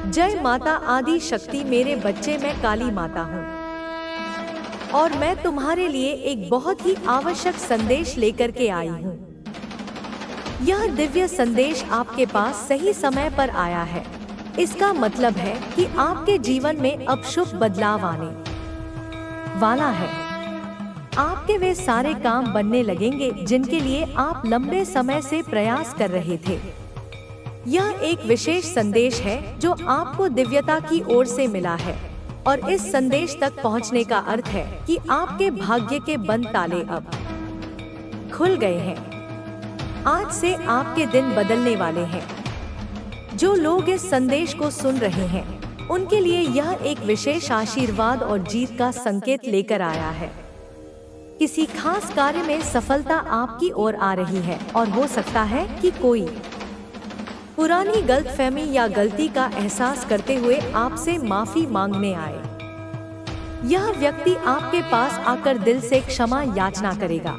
जय माता आदि शक्ति। मेरे बच्चे, मैं काली माता हूँ और मैं तुम्हारे लिए एक बहुत ही आवश्यक संदेश लेकर के आई हूँ। यह दिव्य संदेश आपके पास सही समय पर आया है। इसका मतलब है कि आपके जीवन में अब शुभ बदलाव आने वाला है। आपके वे सारे काम बनने लगेंगे जिनके लिए आप लंबे समय से प्रयास कर रहे थे। यह एक विशेष संदेश है जो आपको दिव्यता की ओर से मिला है और इस संदेश तक पहुंचने का अर्थ है कि आपके भाग्य के बंद ताले अब खुल गए हैं। आज से आपके दिन बदलने वाले हैं। जो लोग इस संदेश को सुन रहे हैं उनके लिए यह एक विशेष आशीर्वाद और जीत का संकेत लेकर आया है। किसी खास कार्य में सफलता आपकी ओर आ रही है और हो सकता है कि कोई पुरानी गलतफहमी या गलती का एहसास करते हुए आपसे माफी मांगने आए। यह व्यक्ति आपके पास आकर दिल से क्षमा याचना करेगा।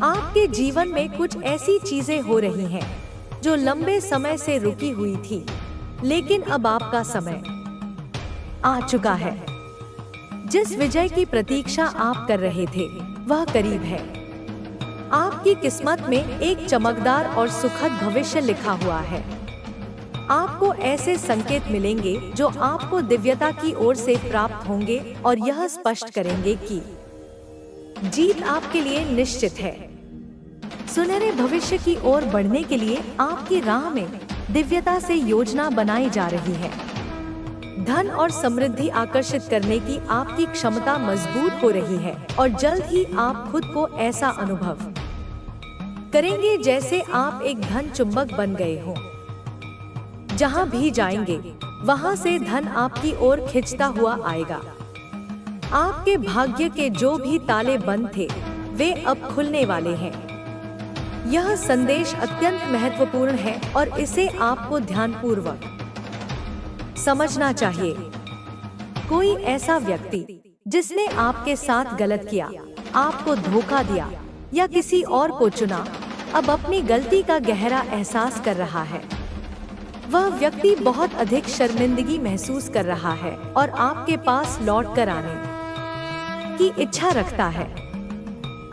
आपके जीवन में कुछ ऐसी चीजें हो रही हैं जो लंबे समय से रुकी हुई थी, लेकिन अब आपका समय आ चुका है। जिस विजय की प्रतीक्षा आप कर रहे थे वह करीब है। आपकी किस्मत में एक चमकदार और सुखद भविष्य लिखा हुआ है। आपको ऐसे संकेत मिलेंगे जो आपको दिव्यता की ओर से प्राप्त होंगे और यह स्पष्ट करेंगे कि जीत आपके लिए निश्चित है। सुनहरे भविष्य की ओर बढ़ने के लिए आपकी राह में दिव्यता से योजना बनाई जा रही है। धन और समृद्धि आकर्षित करने की आपकी क्षमता मजबूत हो रही है और जल्द ही आप खुद को ऐसा अनुभव करेंगे जैसे आप एक धन चुंबक बन गए हो। जहां भी जाएंगे वहां से धन आपकी ओर खिंचता हुआ आएगा। आपके भाग्य के जो भी ताले बंद थे वे अब खुलने वाले हैं। यह संदेश अत्यंत महत्वपूर्ण है और इसे आपको ध्यानपूर्वक समझना चाहिए। कोई ऐसा व्यक्ति जिसने आपके साथ गलत किया, आपको धोखा दिया या किसी और को चुना, अब अपनी गलती का गहरा एहसास कर रहा है। वह व्यक्ति बहुत अधिक शर्मिंदगी महसूस कर रहा है और आपके पास लौट कर आने की इच्छा रखता है।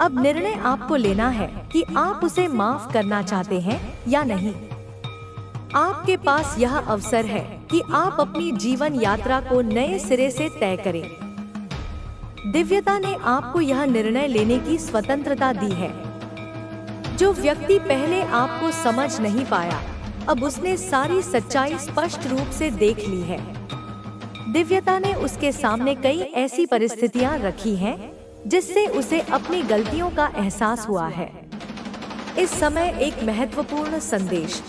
अब निर्णय आपको लेना है कि आप उसे माफ करना चाहते हैं या नहीं। आपके पास यह अवसर है कि आप अपनी जीवन यात्रा को नए सिरे से तय करें। दिव्यता ने आपको यह निर्णय लेने की स्वतंत्रता दी है। जो व्यक्ति पहले आपको समझ नहीं पाया, अब उसने सारी सच्चाई स्पष्ट रूप से देख ली है। दिव्यता ने उसके सामने कई ऐसी परिस्थितियां रखी हैं जिससे उसे अपनी गलतियों का एहसास हुआ है। इस समय एक महत्वपूर्ण संदेश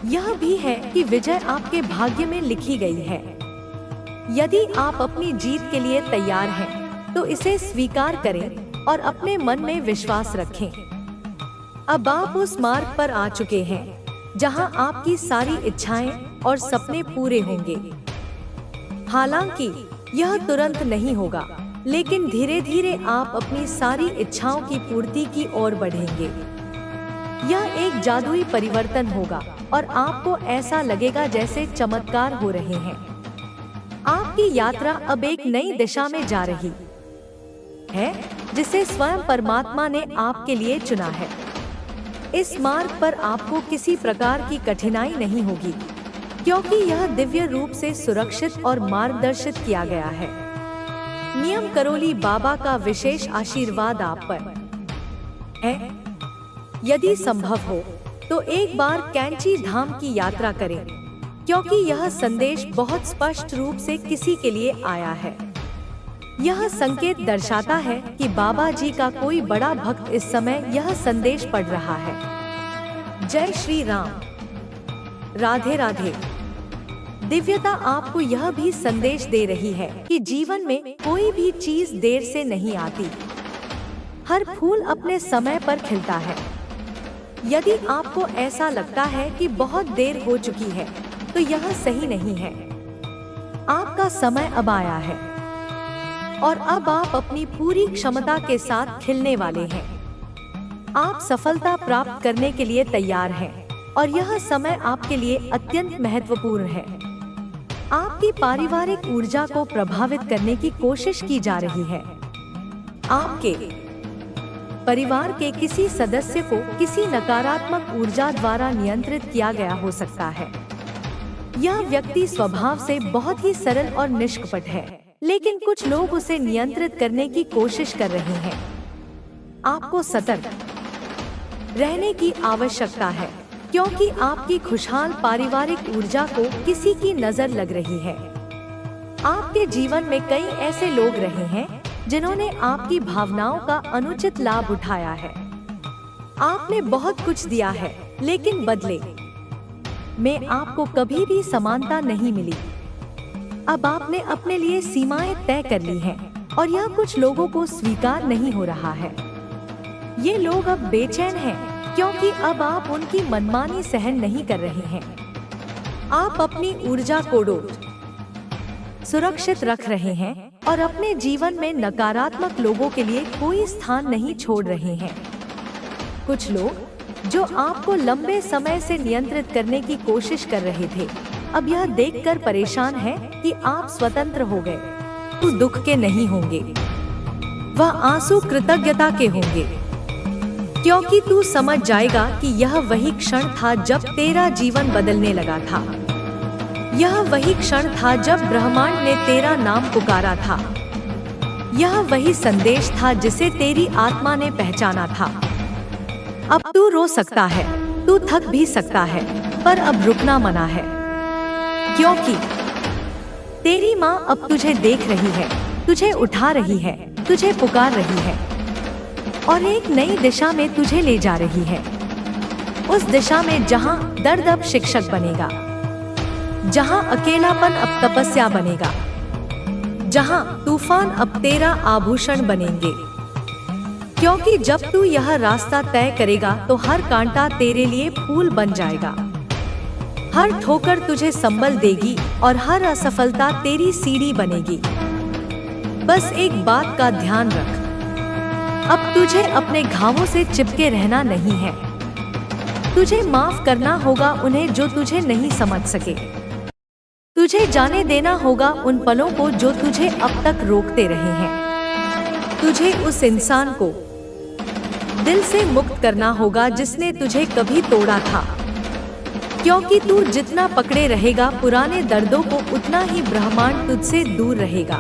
यह भी है कि विजय आपके भाग्य में लिखी गई है। यदि आप अपनी जीत के लिए तैयार हैं, तो इसे स्वीकार करें और अपने मन में विश्वास रखें। अब आप उस मार्ग पर आ चुके हैं जहां आपकी सारी इच्छाएं और सपने पूरे होंगे। हालांकि यह तुरंत नहीं होगा, लेकिन धीरे धीरे आप अपनी सारी इच्छाओं की पूर्ति की ओर बढ़ेंगे। यह एक जादुई परिवर्तन होगा और आपको ऐसा लगेगा जैसे चमत्कार हो रहे हैं। आपकी यात्रा अब एक नई दिशा में जा रही है जिसे स्वयं परमात्मा ने आपके लिए चुना है। इस मार्ग पर आपको किसी प्रकार की कठिनाई नहीं होगी, क्योंकि यह दिव्य रूप से सुरक्षित और मार्गदर्शित किया गया है। नियम करोली बाबा का विशेष आशीर्वाद आप पर है। यदि संभव हो तो एक बार कैंची धाम की यात्रा करें, क्योंकि यह संदेश बहुत स्पष्ट रूप से किसी के लिए आया है। यह संकेत दर्शाता है कि बाबा जी का कोई बड़ा भक्त इस समय यह संदेश पढ़ रहा है। जय श्री राम। राधे राधे। दिव्यता आपको यह भी संदेश दे रही है कि जीवन में कोई भी चीज देर से नहीं आती। हर फूल अपने समय पर खिलता है। यदि आपको ऐसा लगता है कि बहुत देर हो चुकी है, तो यह सही नहीं है। आपका समय अब आया है और अब आप अपनी पूरी क्षमता के साथ खिलने वाले हैं। आप सफलता प्राप्त करने के लिए तैयार हैं। और यह समय आपके लिए अत्यंत महत्वपूर्ण है। आपकी पारिवारिक ऊर्जा को प्रभावित करने की कोशिश की जा रही है। आपके परिवार के किसी सदस्य को किसी नकारात्मक ऊर्जा द्वारा नियंत्रित किया गया हो सकता है। यह व्यक्ति स्वभाव से बहुत ही सरल और निष्कपट है, लेकिन कुछ लोग उसे नियंत्रित करने की कोशिश कर रहे हैं। आपको सतर्क रहने की आवश्यकता है, क्योंकि आपकी खुशहाल पारिवारिक ऊर्जा को किसी की नजर लग रही है। आपके जीवन में कई ऐसे लोग रहे हैं जिन्होंने आपकी भावनाओं का अनुचित लाभ उठाया है। आपने बहुत कुछ दिया है, लेकिन बदले में आपको कभी भी समानता नहीं मिली। अब आपने अपने लिए सीमाएं तय कर ली हैं, और यह कुछ लोगों को स्वीकार नहीं हो रहा है। ये लोग अब बेचैन हैं, क्योंकि अब आप उनकी मनमानी सहन नहीं कर रहे हैं। आप अपनी ऊर्जा को सुरक्षित रख रहे हैं और अपने जीवन में नकारात्मक लोगों के लिए कोई स्थान नहीं छोड़ रहे हैं। कुछ लोग जो आपको लंबे समय से नियंत्रित करने की कोशिश कर रहे थे, अब यह देखकर परेशान हैं कि आप स्वतंत्र हो गए। तो दुख के नहीं होंगे, वह आंसू कृतज्ञता के होंगे, क्योंकि तू समझ जाएगा कि यह वही क्षण था जब तेरा जीवन बदलने लगा था। यह वही क्षण था जब ब्रह्मांड ने तेरा नाम पुकारा था। यह वही संदेश था जिसे तेरी आत्मा ने पहचाना था। अब तू रो सकता है, तू थक भी सकता है, पर अब रुकना मना है, क्योंकि तेरी माँ अब तुझे देख रही है, तुझे उठा रही है, तुझे पुकार रही है और एक नई दिशा में तुझे ले जा रही है। उस दिशा में जहां दर्द अब शिक्षक बनेगा, जहां अकेलापन अब तपस्या बनेगा, जहां तूफान अब तेरा आभूषण बनेंगे। क्योंकि जब तू यह रास्ता तय करेगा तो हर कांटा तेरे लिए फूल बन जाएगा। हर ठोकर तुझे संबल देगी और हर असफलता तेरी सीढ़ी बनेगी। बस एक बात का ध्यान रख, अब तुझे अपने घावों से चिपके रहना नहीं है। तुझे माफ करना होगा उन्हें जो तुझे नहीं समझ सके। तुझे जाने देना होगा उन पलों को जो तुझे अब तक रोकते रहे हैं। तुझे उस इंसान को दिल से मुक्त करना होगा जिसने तुझे कभी तोड़ा था, क्योंकि तू जितना पकड़े रहेगा पुराने दर्दों को, उतना ही ब्रह्मांड तुझसे दूर रहेगा।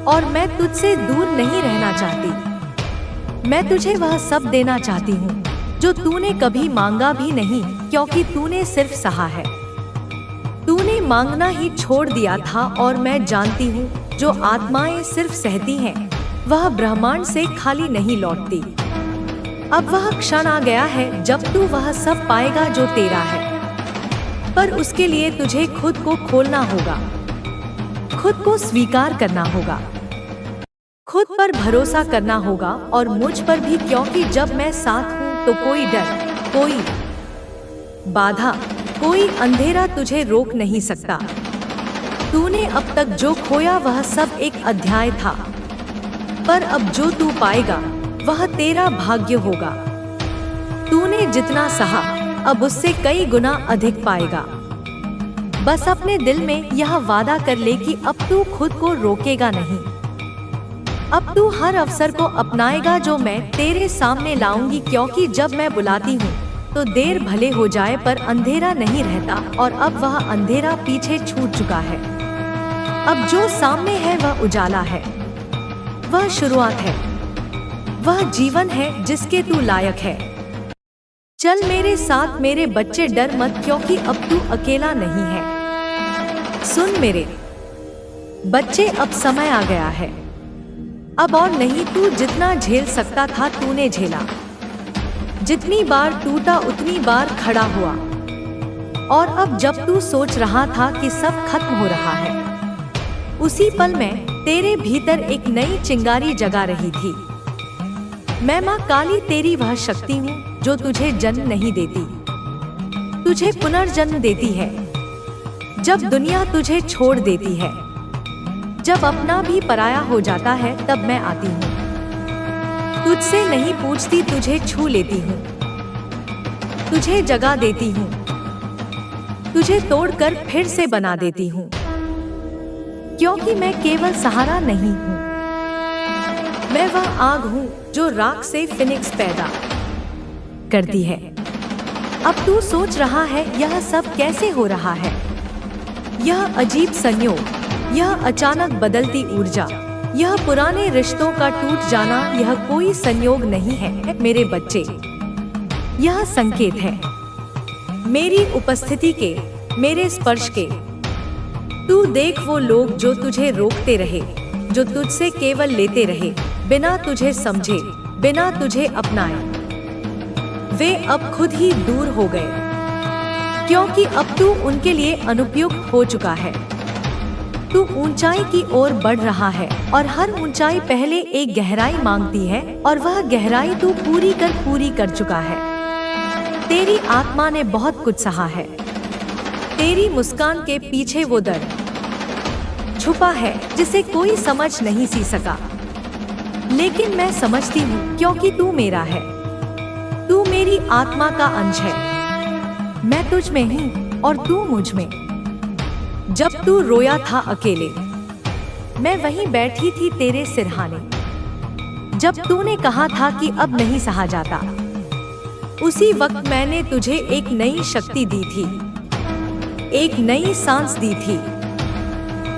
और मैं तुझसे दूर नहीं रहना चाहती। मैं तुझे वह सब देना चाहती हूँ जो तूने कभी मांगा भी नहीं, क्योंकि तूने सिर्फ सहा है। तूने मांगना ही छोड़ दिया था, और मैं जानती हूँ जो आत्माएं सिर्फ सहती हैं, वह ब्रह्मांड से खाली नहीं लौटती। अब वह क्षण आ गया है जब तू वह सब पाएगा जो तेरा है, पर उसके लिए तुझे खुद को खोलना होगा, खुद को स्वीकार करना होगा, खुद पर भरोसा करना होगा और मुझ पर भी, क्योंकि जब मैं साथ हूँ तो कोई डर, कोई बाधा, कोई अंधेरा तुझे रोक नहीं सकता। तूने अब तक जो खोया वह सब एक अध्याय था, पर अब जो तू पाएगा वह तेरा भाग्य होगा। तूने जितना सहा अब उससे कई गुना अधिक पाएगा। बस अपने दिल में यह वादा कर ले कि अब तू खुद को रोकेगा नहीं। अब तू हर अवसर को अपनाएगा जो मैं तेरे सामने लाऊंगी, क्योंकि जब मैं बुलाती हूँ तो देर भले हो जाए पर अंधेरा नहीं रहता, और अब वह अंधेरा पीछे छूट चुका है। अब जो सामने है वह उजाला है, वह शुरुआत है, वह जीवन है जिसके तू लायक है। चल मेरे साथ मेरे बच्चे, डर मत, क्योंकि अब तू अकेला नहीं है। सुन मेरे बच्चे, अब समय आ गया है। अब और नहीं, तू जितना झेल सकता था तूने झेला। जितनी बार टूटा उतनी बार खड़ा हुआ, और अब जब तू सोच रहा था कि सब खत्म हो रहा है, उसी पल में तेरे भीतर एक नई चिंगारी जगा रही थी। मैं माँ काली तेरी वह शक्ति हूँ जो तुझे जन्म नहीं देती, तुझे पुनर्जन्म देती है। जब दुनिया तुझे छोड़ देती है, जब अपना भी पराया हो जाता है, तब मैं आती हूँ। तुझसे नहीं पूछती, तुझे छू लेती हूँ। तुझे जगा देती हूँ, तुझे तोड़कर फिर से बना देती हूँ, क्योंकि मैं केवल सहारा नहीं हूँ, मैं वह आग हूँ जो राख से फिनिक्स पैदा करती है। अब तू सोच रहा है यह सब कैसे हो रहा है? यह अजीब संयोग, यह अचानक बदलती ऊर्जा, यह पुराने रिश्तों का टूट जाना, यह कोई संयोग नहीं है मेरे बच्चे, यह संकेत है मेरी उपस्थिति के, मेरे स्पर्श के। तू देख वो लोग जो तुझे रोकते रहे, जो तुझसे केवल लेते रहे, बिना तुझे समझे, बिना तुझे अपनाए, वे अब खुद ही दूर हो गए, क्योंकि अब तू उनके लिए अनुपयुक्त हो चुका है। तू ऊंचाई की ओर बढ़ रहा है और हर ऊंचाई पहले एक गहराई मांगती है और वह गहराई तू पूरी कर चुका है। तेरी आत्मा ने बहुत कुछ सहा है, तेरी मुस्कान के पीछे वो दर्द छुपा है जिसे कोई समझ नहीं सी सका, लेकिन मैं समझती हूँ क्योंकि तू मेरा है, तू मेरी आत्मा का अंश है। मैं तुझ में हूँ और तू मुझ में। जब तू रोया था अकेले, मैं वहीं बैठी थी तेरे सिरहाने। जब तूने कहा था कि अब नहीं सहा जाता, उसी वक्त मैंने तुझे एक नई शक्ति दी थी, एक नई सांस दी थी।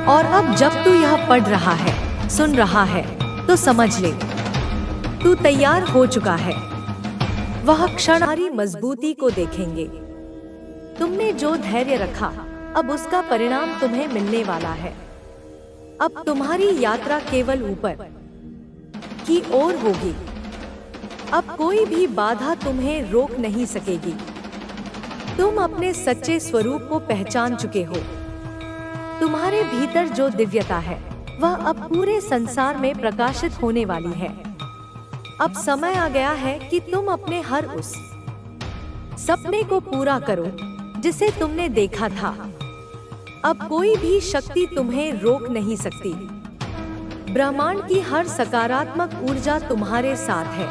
और अब जब तू यह पढ़ रहा है, सुन रहा है, तो समझ ले, तू तैयार हो चुका है। वह क्षण हमारी मजबूती को देखेंगे। तुमने जो धैर्य रखा, अब उसका परिणाम तुम्हें मिलने वाला है। अब तुम्हारी यात्रा केवल ऊपर की ओर होगी। अब कोई भी बाधा तुम्हें रोक नहीं सकेगी। तुम अपने सच्चे स्वरूप को पहचान चुके हो। तुम्हारे भीतर जो दिव्यता है, वह अब पूरे संसार में प्रकाशित होने वाली है। अब समय आ गया है कि तुम अपने हर उस सपने को पूरा करो जिसे तुमने देखा था। अब कोई भी शक्ति तुम्हें रोक नहीं सकती। ब्रह्मांड की हर सकारात्मक ऊर्जा तुम्हारे साथ है।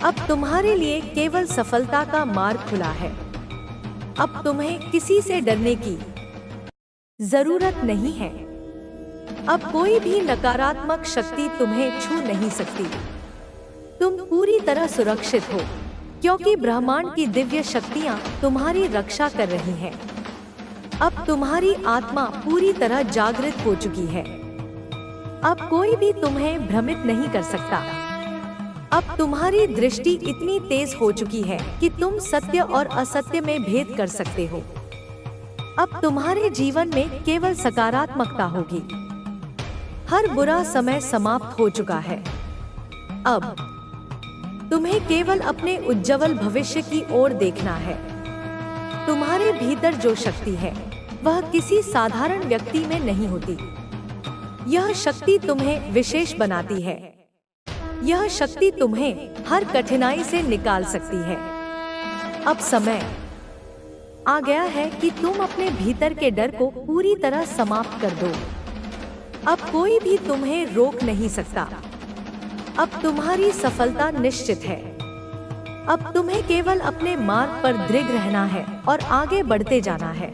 अब तुम्हारे लिए केवल सफलता का मार्ग खुला है। अब तुम्हें किसी से डरने की जरूरत नहीं है। अब कोई भी नकारात्मक शक्ति तुम्हें छू नहीं सकती। तुम पूरी तरह सुरक्षित हो, क्योंकि ब्रह्मांड की दिव्य शक्तियां तुम्हारी रक्षा कर रही हैं। अब तुम्हारी आत्मा पूरी तरह जागृत हो चुकी है। अब कोई भी तुम्हें भ्रमित नहीं कर सकता। अब तुम्हारी दृष्टि इतनी तेज हो चुकी है कि तुम सत्य और असत्य में भेद कर सकते हो। अब तुम्हारे जीवन में केवल सकारात्मकता होगी। हर बुरा समय समाप्त हो चुका है। अब तुम्हें केवल अपने उज्जवल भविष्य की ओर देखना है। तुम्हारे भीतर जो शक्ति है, वह किसी साधारण व्यक्ति में नहीं होती। यह शक्ति तुम्हें विशेष बनाती है। यह शक्ति तुम्हें हर कठिनाई से निकाल सकती है। अब समय आ गया है कि तुम अपने भीतर के डर को पूरी तरह समाप्त कर दो। अब कोई भी तुम्हें रोक नहीं सकता। अब तुम्हारी सफलता निश्चित है। अब तुम्हें केवल अपने मार्ग पर दृढ़ रहना है और आगे बढ़ते जाना है।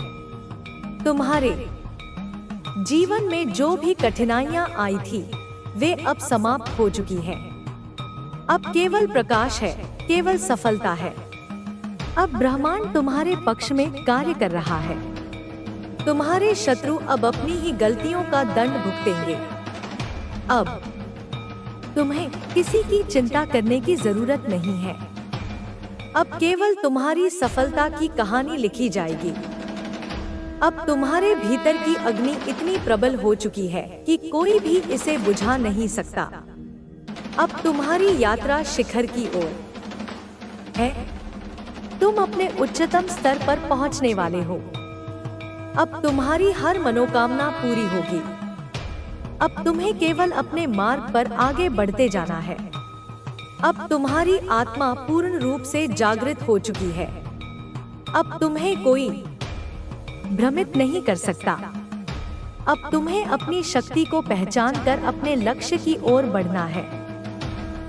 तुम्हारे जीवन में जो भी कठिनाइयां आई थी, वे अब समाप्त हो चुकी हैं। अब केवल प्रकाश है, केवल सफलता है। अब ब्रह्मांड तुम्हारे पक्ष में कार्य कर रहा है। तुम्हारे शत्रु अब अपनी ही गलतियों का दंड भुगतेंगे। अब तुम्हें किसी की चिंता करने की जरूरत नहीं है। अब केवल तुम्हारी सफलता की कहानी लिखी जाएगी। अब तुम्हारे भीतर की अग्नि इतनी प्रबल हो चुकी है कि कोई भी इसे बुझा नहीं सकता। अब तुम्हारी यात्रा शिखर की ओर है। तुम अपने उच्चतम स्तर पर पहुंचने वाले हो। अब तुम्हारी हर मनोकामना पूरी होगी। अब तुम्हें केवल अपने मार्ग पर आगे बढ़ते जाना है। अब तुम्हारी आत्मा पूर्ण रूप से जागृत हो चुकी है। अब तुम्हें कोई भ्रमित नहीं कर सकता। अब तुम्हें अपनी शक्ति को पहचान कर अपने लक्ष्य की ओर बढ़ना है।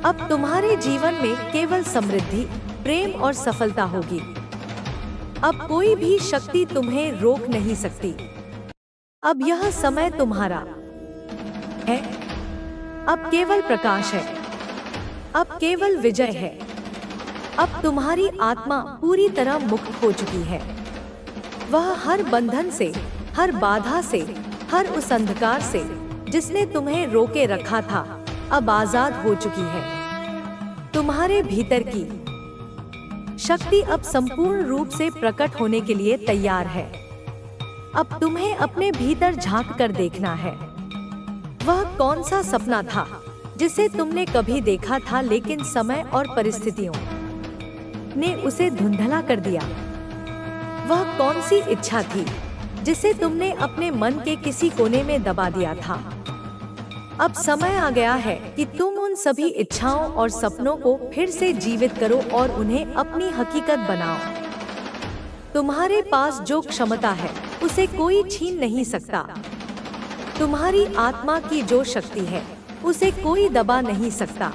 अब तुम्हारे जीवन में केवल समृद्धि, प्रेम और सफलता होगी। अब कोई भी शक्ति तुम्हें रोक नहीं सकती। अब यह समय तुम्हारा है। अब केवल प्रकाश है। अब केवल विजय है। अब तुम्हारी आत्मा पूरी तरह मुक्त हो चुकी है। वह हर बंधन से, हर बाधा से, हर उस अंधकार से जिसने तुम्हें रोके रखा था, अब आजाद हो चुकी है। तुम्हारे भीतर की शक्ति अब संपूर्ण रूप से प्रकट होने के लिए तैयार है। अब तुम्हें अपने भीतर झांक कर देखना है। वह कौन सा सपना था जिसे तुमने कभी देखा था, लेकिन समय और परिस्थितियों ने उसे धुंधला कर दिया? वह कौन सी इच्छा थी जिसे तुमने अपने मन के किसी कोने में दबा दिया था? अब समय आ गया है कि तुम उन सभी इच्छाओं और सपनों को फिर से जीवित करो और उन्हें अपनी हकीकत बनाओ। तुम्हारे पास जो क्षमता है उसे कोई छीन नहीं सकता। तुम्हारी आत्मा की जो शक्ति है उसे कोई दबा नहीं सकता।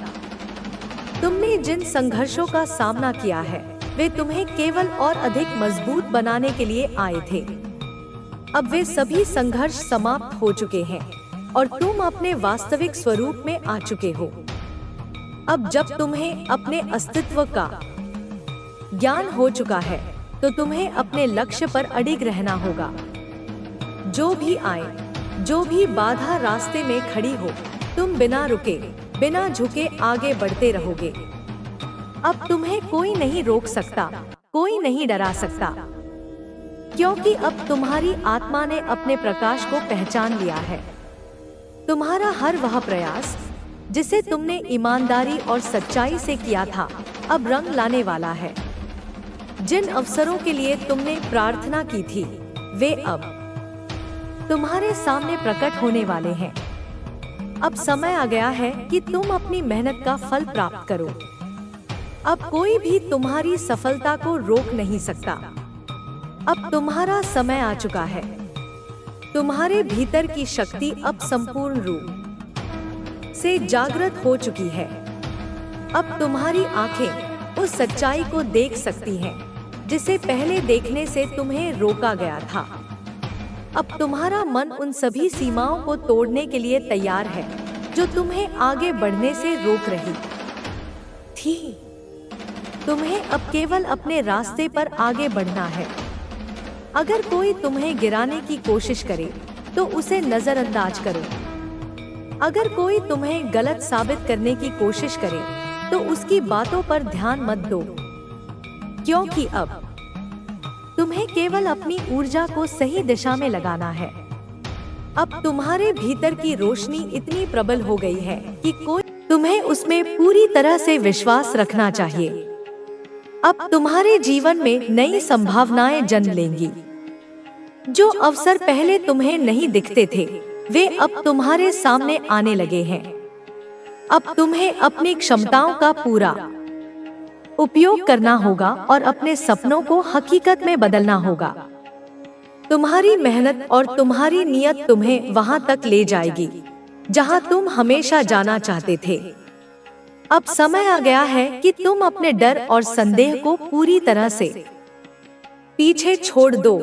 तुमने जिन संघर्षों का सामना किया है वे तुम्हें केवल और अधिक मजबूत बनाने के लिए आए थे। अब वे सभी संघर्ष समाप्त हो चुके हैं और तुम अपने वास्तविक स्वरूप में आ चुके हो। अब जब तुम्हें अपने अस्तित्व का ज्ञान हो चुका है तो तुम्हें अपने लक्ष्य पर अडिग रहना होगा। जो भी आए, जो भी बाधा रास्ते में खड़ी हो, तुम बिना रुके, बिना झुके आगे बढ़ते रहोगे। अब तुम्हें कोई नहीं रोक सकता, कोई नहीं डरा सकता, क्योंकि अब तुम्हारी आत्मा ने अपने प्रकाश को पहचान लिया है। तुम्हारा हर वह प्रयास जिसे तुमने ईमानदारी और सच्चाई से किया था, अब रंग लाने वाला है। जिन अवसरों के लिए तुमने प्रार्थना की थी, वे अब तुम्हारे सामने प्रकट होने वाले हैं। अब समय आ गया है कि तुम अपनी मेहनत का फल प्राप्त करो। अब कोई भी तुम्हारी सफलता को रोक नहीं सकता। अब तुम्हारा समय आ चुका है। तुम्हारे भीतर की शक्ति अब संपूर्ण रूप से जागृत हो चुकी है। अब तुम्हारी आंखें उस सच्चाई को देख सकती हैं जिसे पहले देखने से तुम्हें रोका गया था। अब तुम्हारा मन उन सभी सीमाओं को तोड़ने के लिए तैयार है जो तुम्हें आगे बढ़ने से रोक रही थी। तुम्हें अब केवल अपने रास्ते पर आगे बढ़ना है। अगर कोई तुम्हें गिराने की कोशिश करे तो उसे नजरअंदाज करो। अगर कोई तुम्हें गलत साबित करने की कोशिश करे तो उसकी बातों पर ध्यान मत दो, क्योंकि अब तुम्हें केवल अपनी ऊर्जा को सही दिशा में लगाना है। अब तुम्हारे भीतर की रोशनी इतनी प्रबल हो गई है कि कोई तुम्हें उसमें पूरी तरह से विश्वास रखना चाहिए। अब तुम्हारे जीवन में नई संभावनाएं जन्म लेंगी। जो अवसर पहले तुम्हें नहीं दिखते थे, वे अब तुम्हारे सामने आने लगे हैं। अब तुम्हें अपनी क्षमताओं का पूरा उपयोग करना होगा और अपने सपनों को हकीकत में बदलना होगा। तुम्हारी मेहनत और तुम्हारी नियत तुम्हें वहां तक ले जाएगी जहां तुम हमेशा जाना चाहते थे। अब समय आ गया है कि तुम अपने डर और संदेह को पूरी तरह से पीछे छोड़ दो।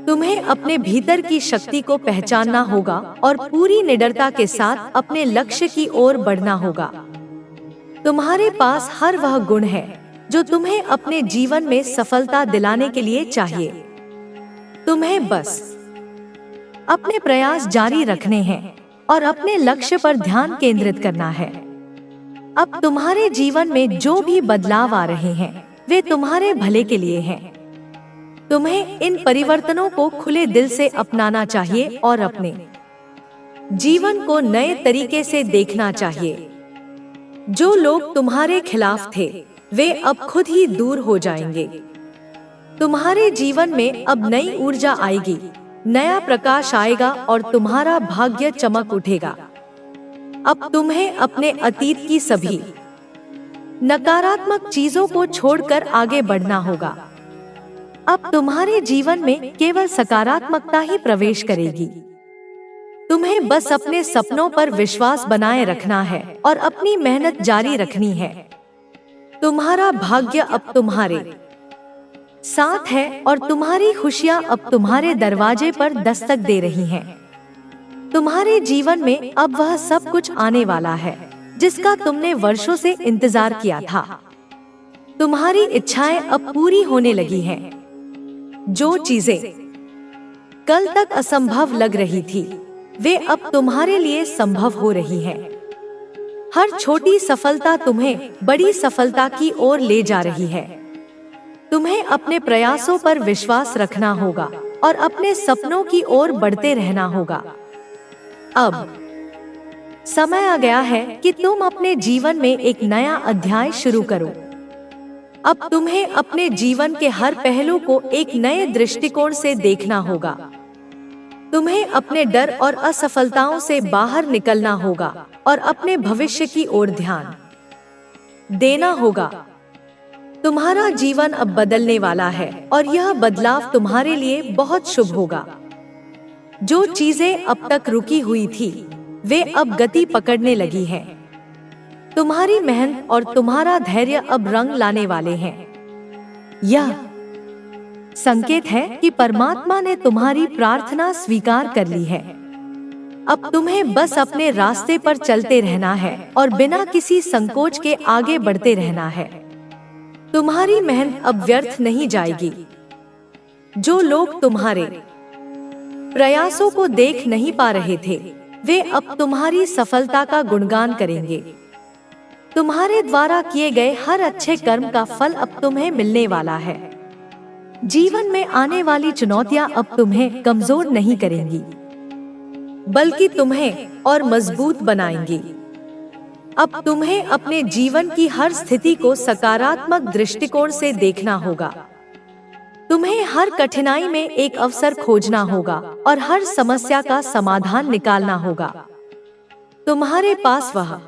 तुम्हें अपने भीतर की शक्ति को पहचानना होगा और पूरी निडरता के साथ अपने लक्ष्य की ओर बढ़ना होगा। तुम्हारे पास हर वह गुण है जो तुम्हें अपने जीवन में सफलता दिलाने के लिए चाहिए। तुम्हें बस अपने प्रयास जारी रखने हैं और अपने लक्ष्य पर ध्यान केंद्रित करना है। अब तुम्हारे जीवन में जो भी बदलाव आ रहे हैं, वे तुम्हारे भले के लिए हैं। तुम्हें इन परिवर्तनों को खुले दिल से अपनाना चाहिए और अपने जीवन को नए तरीके से देखना चाहिए। जो लोग तुम्हारे खिलाफ थे, वे अब खुद ही दूर हो जाएंगे। तुम्हारे जीवन में अब नई ऊर्जा आएगी, नया प्रकाश आएगा और तुम्हारा भाग्य चमक उठेगा। अब तुम्हें अपने अतीत की सभी नकारात्मक चीजों को छोड़कर आगे बढ़ना होगा। अब तुम्हारे जीवन में केवल सकारात्मकता ही प्रवेश करेगी। तुम्हें बस अपने सपनों पर विश्वास बनाए रखना है और अपनी मेहनत जारी रखनी है। तुम्हारा भाग्य अब तुम्हारे साथ है और तुम्हारी खुशियां अब तुम्हारे दरवाजे पर दस्तक दे रही हैं। तुम्हारे जीवन में अब वह सब कुछ आने वाला है जिसका तुमने वर्षों से इंतजार किया था। तुम्हारी इच्छाएं अब पूरी होने लगी हैं। जो चीजें कल तक असंभव लग रही थी, वे अब तुम्हारे लिए संभव हो रही हैं। हर छोटी सफलता तुम्हें बड़ी सफलता की ओर ले जा रही है। तुम्हें अपने प्रयासों पर विश्वास रखना होगा और अपने सपनों की ओर बढ़ते रहना होगा। अब समय आ गया है कि तुम अपने जीवन में एक नया अध्याय शुरू करो। अब तुम्हें अपने जीवन के हर पहलू को एक नए दृष्टिकोण से देखना होगा। तुम्हें अपने डर और असफलताओं से बाहर निकलना होगा और अपने भविष्य की ओर ध्यान देना होगा। तुम्हारा जीवन अब बदलने वाला है और यह बदलाव तुम्हारे लिए बहुत शुभ होगा। जो चीजें अब तक रुकी हुई थी, वे अब गति पकड़ने लगी हैं। तुम्हारी मेहनत और तुम्हारा धैर्य अब रंग लाने वाले हैं। यह संकेत है कि परमात्मा ने तुम्हारी प्रार्थना स्वीकार कर ली है। अब तुम्हें बस अपने रास्ते पर चलते रहना है और बिना किसी संकोच के आगे बढ़ते रहना है। तुम्हारी मेहनत अब व्यर्थ नहीं जाएगी। जो लोग तुम्हारे प्रयासों को देख नहीं पा रहे थे, वे अब तुम्हारी सफलता का गुणगान करेंगे। तुम्हारे द्वारा किए गए हर अच्छे कर्म का फल अब तुम्हें मिलने वाला है। जीवन में आने वाली चुनौतियां अब तुम्हें कमजोर नहीं करेंगी, बल्कि तुम्हें और मजबूत बनाएंगी। अब तुम्हें अपने जीवन की हर स्थिति को सकारात्मक दृष्टिकोण से देखना होगा। तुम्हें हर कठिनाई में एक अवसर खोजना होगा और हर समस्या का समाधान निकालना होगा। तुम्हारे पास वह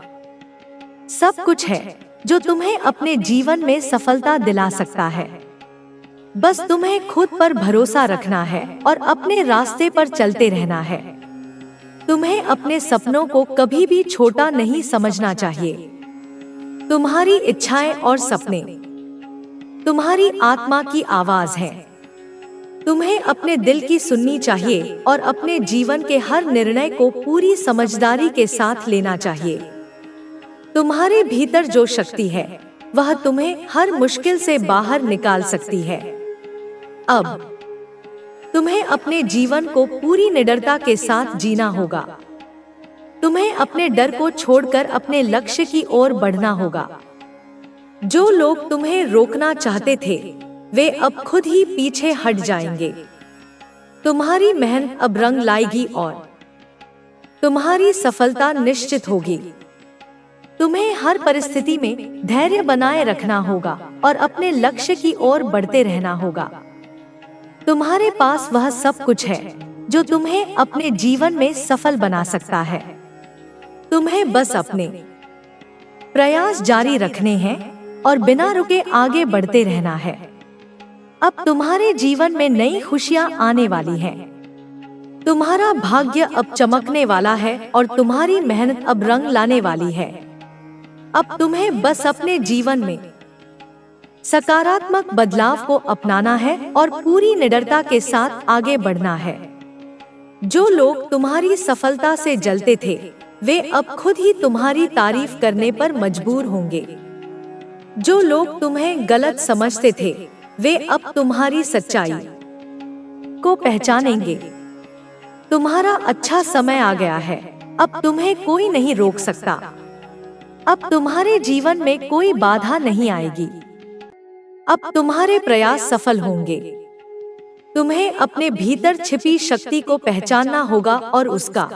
सब कुछ है जो तुम्हें अपने जीवन में सफलता दिला सकता है। बस तुम्हें खुद पर भरोसा रखना है और अपने रास्ते पर चलते रहना है। तुम्हें अपने सपनों को कभी भी छोटा नहीं समझना चाहिए। तुम्हारी इच्छाएं और सपने तुम्हारी आत्मा की आवाज है। तुम्हें अपने दिल की सुननी चाहिए और अपने जीवन के हर निर्णय को पूरी समझदारी के साथ लेना चाहिए। तुम्हारे भीतर जो शक्ति है, वह तुम्हें हर मुश्किल से बाहर निकाल सकती है। अब तुम्हें अपने जीवन को पूरी निडरता के साथ जीना होगा। तुम्हें अपने डर को छोड़कर अपने लक्ष्य की ओर बढ़ना होगा। जो लोग तुम्हें रोकना चाहते थे, वे अब खुद ही पीछे हट जाएंगे। तुम्हारी मेहनत अब रंग लाएगी और तुम्हारी सफलता निश्चित होगी। तुम्हें हर परिस्थिति में धैर्य बनाए रखना होगा और अपने लक्ष्य की ओर बढ़ते रहना होगा। तुम्हारे पास वह सब कुछ है जो तुम्हें अपने जीवन में सफल बना सकता है। तुम्हें बस अपने प्रयास जारी रखने हैं और बिना रुके आगे बढ़ते रहना है। अब तुम्हारे जीवन में नई खुशियां आने वाली हैं। तुम्हारा भाग्य अब चमकने वाला है और तुम्हारी मेहनत अब रंग लाने वाली है। अब तुम्हें बस अपने जीवन में सकारात्मक बदलाव को अपनाना है और पूरी निडरता के साथ आगे बढ़ना है। जो लोग तुम्हारी सफलता से जलते थे, वे अब खुद ही तुम्हारी तारीफ करने पर मजबूर होंगे। जो लोग तुम्हें गलत समझते थे, वे अब तुम्हारी सच्चाई को पहचानेंगे। तुम्हारा अच्छा समय आ गया है। अब तुम्हें कोई नहीं रोक सकता। अब तुम्हारे जीवन में कोई बाधा नहीं आएगी। अब तुम्हारे प्रयास सफल होंगे। तुम्हें अपने भीतर छिपी शक्ति को पहचानना होगा और उसका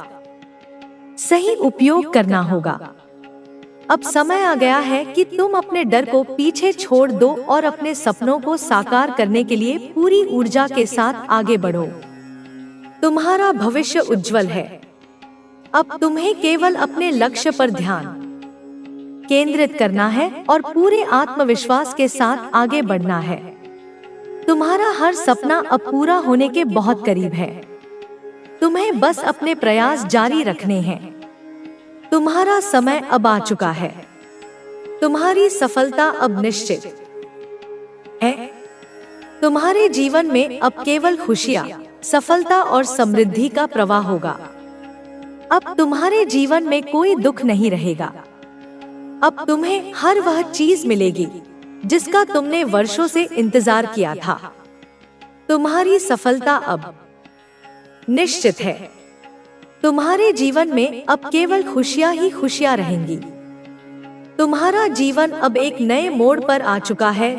सही उपयोग करना होगा। अब समय आ गया है कि तुम अपने डर को पीछे छोड़ दो और अपने सपनों को साकार करने के लिए पूरी ऊर्जा के साथ आगे बढ़ो। तुम्हारा भविष्य उज्जवल है। अब तुम्हें केवल अपने लक्ष्य पर ध्यान केंद्रित करना है और पूरे आत्मविश्वास के साथ आगे बढ़ना है। तुम्हारा हर सपना अब पूरा होने के बहुत करीब है। तुम्हें बस अपने प्रयास जारी रखने हैं। तुम्हारा समय अब आ चुका है। तुम्हारी सफलता अब निश्चित है। तुम्हारे जीवन में अब केवल खुशियाँ, सफलता और समृद्धि का प्रवाह होगा। अब तुम्हारे जीवन में कोई दुख नहीं रहेगा। अब तुम्हें हर वह चीज मिलेगी जिसका तुमने वर्षों से इंतजार किया था। तुम्हारी सफलता अब निश्चित है। तुम्हारे जीवन में अब केवल खुशियां ही खुशियां रहेंगी। तुम्हारा जीवन अब एक नए मोड़ पर आ चुका है।